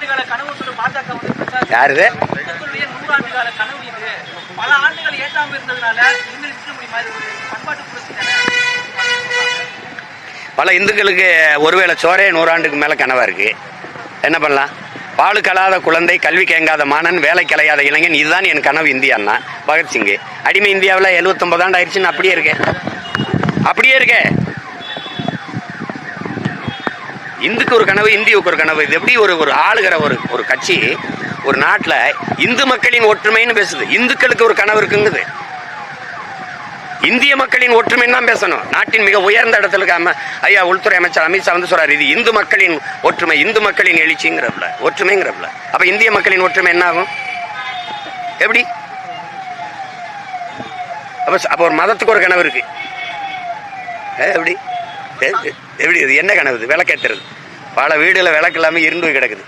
கால கனவு சொல்லும் பாஜக வந்து யாருது இந்துக்களுடைய 100 ஆண்டு கால கனவு இது. பல ஆண்டுகள் ஏற்றாம இருந்ததுனால இந்து இஸ்லாமுடைய மாதிரி ஒரு பண்பாட்டு புரட்சி தானே. பல இந்துக்களுக்கு ஒருவேளை சோரே 100 ஆண்டுக்கு மேல கனவா இருக்கு. என்ன பண்ணலாம்? பாலு கலாத குழந்தை, கல்வி கேங்காத மாணன், வேலை கலையாத இளைஞன், இதுதான் என் கனவு இந்தியான்னா பகத்சிங். அடிமை இந்தியாவில் 79 ஆண்டு ஆயிடுச்சுன்னு அப்படியே இருக்கேன். இந்துக்கு ஒரு கனவு, இந்தியாவுக்கு ஒரு கனவு. இது எப்படி ஒரு ஆளுகிற ஒரு கட்சி ஒரு நாட்டில் இந்து மக்களின் ஒற்றுமைன்னு பேசுது. இந்துக்களுக்கு ஒரு கனவு இருக்குங்குது. இந்திய மக்களின் ஒற்றுமைன்னு தான் பேசணும். நாட்டின் மிக உயர்ந்த இடத்துல இருக்காம ஐயா உள்துறை அமைச்சர் அமித்ஷா வந்து சொல்றாரு, இது இந்து மக்களின் ஒற்றுமை, இந்து மக்களின் எழுச்சிங்கிறப்பல, ஒற்றுமைங்கிறப்பல. அப்ப இந்திய மக்களின் ஒற்றுமை என்ன ஆகும்? எப்படி? அப்ப ஒரு மதத்துக்கு ஒரு கனவு இருக்கு. எப்படி எப்படி இது என்ன கனவு? விளக்கேற்றுறது. பல வீடுல விளக்கு இல்லாம இருந்து கிடக்குது.